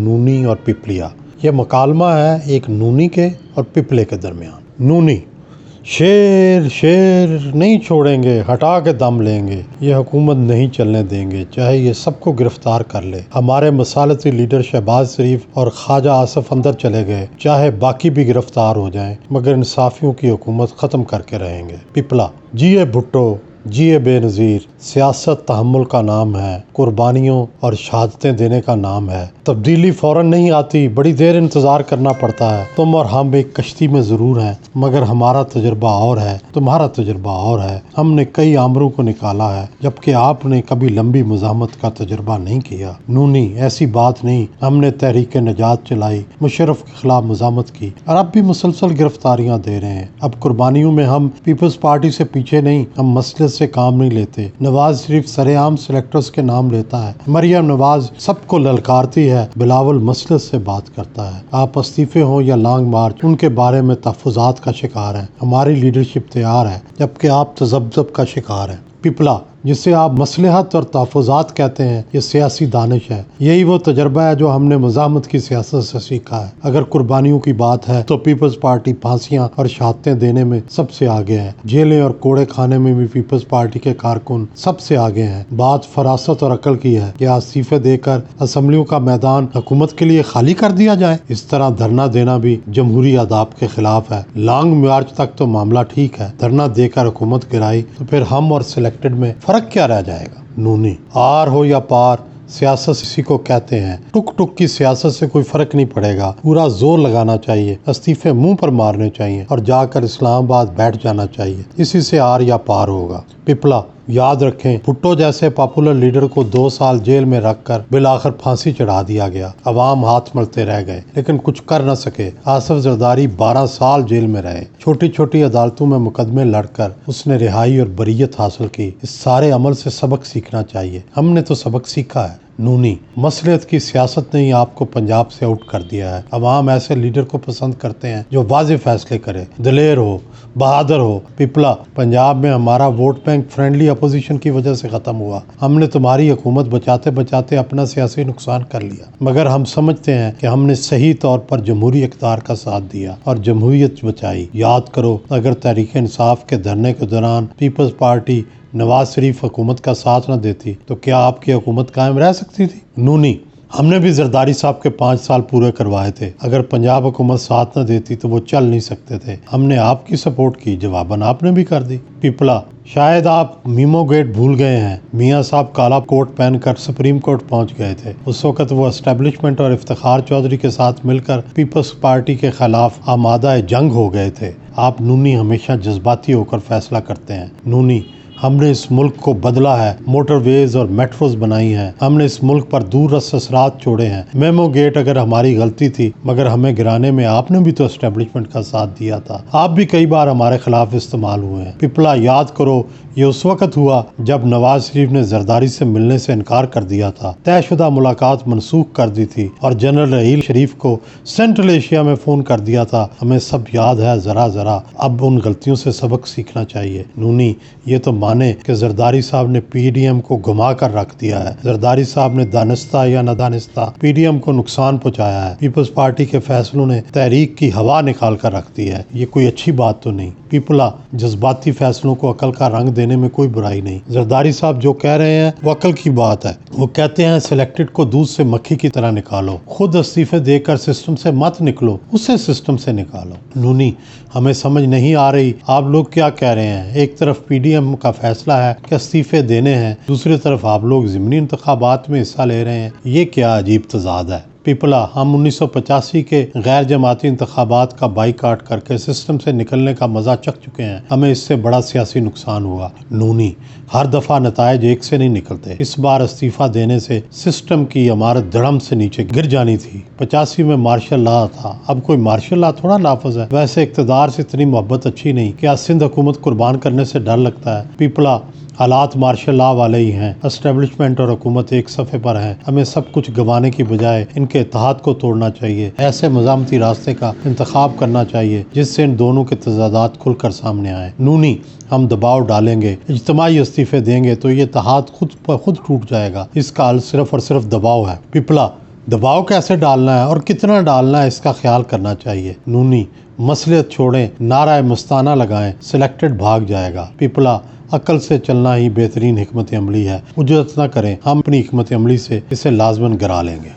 नूनी और पिपलिया। यह मुकालमा है एक नूनी के और पिपले के दरमियान। नूनी: शेर शेर नहीं छोड़ेंगे, हटा के दम लेंगे, ये हुकूमत नहीं चलने देंगे, चाहे ये सबको गिरफ्तार कर ले। हमारे मसालती लीडर शहबाज शरीफ और ख्वाजा आसिफ अंदर चले गए, चाहे बाकी भी गिरफ्तार हो जाएं, मगर इंसाफियों की हुकूमत ख़त्म करके रहेंगे। पिपला: जिए भुट्टो, जिए बेनज़ीर, सियासत तहम्मुल का नाम है, कुर्बानियों और शहादतें देने का नाम है। तब्दीली फ़ौरन नहीं आती, बड़ी देर इंतज़ार करना पड़ता है। तुम और हम एक कश्ती में ज़रूर हैं, मगर हमारा तजुर्बा और है, तुम्हारा तजुर्बा और है। हमने कई आमरों को निकाला है, जबकि आपने कभी लंबी मुज़ाहमत का तजुर्बा नहीं किया। नूनी: ऐसी बात नहीं, हमने तहरीक निजात चलाई, मुशर्रफ के खिलाफ मुज़ाहमत की और अब भी मुसलसल गिरफ्तारियाँ दे रहे हैं। अब कुर्बानियों में हम पीपल्स पार्टी से पीछे नहीं, हम मसले से काम नहीं लेते। नवाज शरीफ सरेआम सेलेक्टर्स के नाम लेता है, मरियम नवाज सबको ललकारती है, बिलावल मसले से बात करता है। आप इस्तीफे हो या लॉन्ग मार्च, उनके बारे में तहफ़्फ़ुज़ात का शिकार है। हमारी लीडरशिप तैयार है, जबकि आप तज़ब्ज़ुब का शिकार हैं। पिपला: जिसे आप मसलहत और तहफ़्फ़ुज़ात कहते हैं, ये सियासी दानिश है। यही वो तजर्बा है जो हमने मुज़ाहमत की सियासत से सीखा है। अगर कुर्बानियों की बात है तो पीपल्स पार्टी फांसियां और शहादतें देने में सबसे आगे है। जेलें और कोड़े खाने में भी पीपल्स पार्टी के कारकुन सबसे आगे हैं। बात फरासत और अकल की है। क्या इस्तीफे देकर असम्बलियों का मैदान हुकूमत के लिए खाली कर दिया जाए? इस तरह धरना देना भी जमहूरी आदाब के खिलाफ है। लॉन्ग मार्च तक तो मामला ठीक है, धरना देकर हुकूमत गिराई तो फिर हम और सिलेक्टेड में फर्क क्या रह जाएगा? नूनी: आर हो या पार, सियासत इसी को कहते हैं। टुक टुक की सियासत से कोई फर्क नहीं पड़ेगा। पूरा जोर लगाना चाहिए, इस्तीफे मुंह पर मारने चाहिए और जाकर इस्लामाबाद बैठ जाना चाहिए। इसी से आर या पार होगा। पिपला: याद रखें, भुट्टो जैसे पॉपुलर लीडर को 2 साल जेल में रखकर बिलाखिर फांसी चढ़ा दिया गया। अवाम हाथ मलते रह गए, लेकिन कुछ कर न सके। आसिफ जरदारी 12 साल जेल में रहे। छोटी छोटी अदालतों में मुकदमे लड़कर उसने रिहाई और बरीयत हासिल की। इस सारे अमल से सबक सीखना चाहिए। हमने तो सबक सीखा है। नूनी: मसलियत की सियासत ने ही आपको पंजाब से आउट कर दिया है। अवाम ऐसे लीडर को पसंद करते हैं जो वाज़ेह फैसले करे, दिलेर हो, बहादुर हो। पिपला: पंजाब में हमारा वोट बैंक फ्रेंडली अपोजिशन की वजह से ख़त्म हुआ। हमने तुम्हारी हुकूमत बचाते बचाते अपना सियासी नुकसान कर लिया, मगर हम समझते हैं कि हमने सही तौर पर जमहूरी इक़्तिदार का साथ दिया और जमहूरियत बचाई। याद करो, अगर तहरीक इंसाफ के धरने के दौरान पीपल्स पार्टी नवाज शरीफ हुकूमत का साथ न देती तो क्या आपकी हुकूमत कायम रह सकती थी? नूनी: हमने भी जरदारी साहब के 5 साल पूरे करवाए थे। अगर पंजाब हुकूमत साथ न देती तो वो चल नहीं सकते थे। हमने आपकी सपोर्ट की, जवाबन आपने भी कर दी। पिपला: शायद आप मीमो गेट भूल गए हैं। मियाँ साहब काला कोट पहनकर सुप्रीम कोर्ट पहुंच गए थे। उस वक्त वो एस्टेब्लिशमेंट और इफ्तिखार चौधरी के साथ मिलकर पीपल्स पार्टी के खिलाफ आमादा जंग हो गए थे। आप नूनी हमेशा जज्बाती होकर फैसला करते हैं। नूनी: हमने इस मुल्क को बदला है, मोटरवेज और मेट्रोज बनाई हैं। हमने इस मुल्क पर दूरदराज असरात छोड़े हैं। मेमो गेट अगर हमारी गलती थी, मगर हमें गिराने में आपने भी तो एस्टेब्लिशमेंट का साथ दिया था। आप भी कई बार हमारे खिलाफ इस्तेमाल हुए हैं। पिपला: याद करो, ये उस वक्त हुआ जब नवाज शरीफ ने जरदारी से मिलने से इनकार कर दिया था, तयशुदा मुलाकात मनसूख कर दी थी और जनरल रहील शरीफ को सेंट्रल एशिया में फ़ोन कर दिया था। हमें सब याद है ज़रा ज़रा। अब उन गलतियों से सबक सीखना चाहिए। नूनी: ये तो माने कि जरदारी साहब ने पीडीएम को घुमा कर रख दिया है। जरदारी साहब ने दानिस्ता या नादानिस्ता पीडीएम को नुकसान पहुंचाया है। पीपल्स पार्टी के फैसलों ने तहरीक की हवा निकाल कर रख दी है। ये कोई अच्छी बात तो नहीं। पिपला: जज्बाती फैसलों को अकल का रंग देने में कोई बुराई नहीं। जरदारी साहब जो कह रहे हैं वो अकल की बात है। वो कहते हैं सिलेक्टेड को दूध से मक्खी की तरह निकालो। खुद इस्तीफे देकर सिस्टम से मत निकलो, उसे सिस्टम से निकालो। नूनी: हमें समझ नहीं आ रही आप लोग क्या कह रहे हैं। एक तरफ पीडीएम का फैसला है कि इस्तीफे देने हैं, दूसरी तरफ आप लोग ज़िमनी इंतखाबात में हिस्सा ले रहे हैं। ये क्या अजीब तजाद है। पिपला: हम 1985 के गैर जमाती इंतखाबात का बाईकाट करके सिस्टम से निकलने का मजा चख चुके हैं। हमें इससे बड़ा सियासी नुकसान हुआ। नूनी: हर दफा नतायज एक से नहीं निकलते। इस बार इस्तीफा देने से सिस्टम की इमारत धड़म से नीचे गिर जानी थी। 85 में मार्शल लॉ था, अब कोई मार्शल लॉ थोड़ा नाफज है। वैसे इक़्तिदार से इतनी मोहब्बत अच्छी नहीं। क्या सिंध हुकूमत कुर्बान करने से डर लगता है? पिपला: हालात मार्शल लॉ वाले ही हैं। एस्टेब्लिशमेंट और हुकूमत एक सफ़े पर हैं। हमें सब कुछ गंवाने की बजाय इनके इत्तेहाद को तोड़ना चाहिए। ऐसे मज़ामती रास्ते का इंतखाब करना चाहिए जिससे इन दोनों के तजादात खुलकर सामने आए। नूनी: हम दबाव डालेंगे, इज्तिमाई इस्तीफे देंगे तो ये इत्तेहाद खुद ब खुद टूट जाएगा। इसका हल सिर्फ और सिर्फ दबाव है। पिपला: दबाव कैसे डालना है और कितना डालना है इसका ख्याल करना चाहिए। नूनी, मसलियत छोड़ें, नारा मस्ताना लगाएं, सिलेक्टेड भाग जाएगा। पिपला, अक्ल से चलना ही बेहतरीन हिकमत अमली है। उजरत न करें, हम अपनी हिकमत अमली से इसे लाजमन गिरा लेंगे।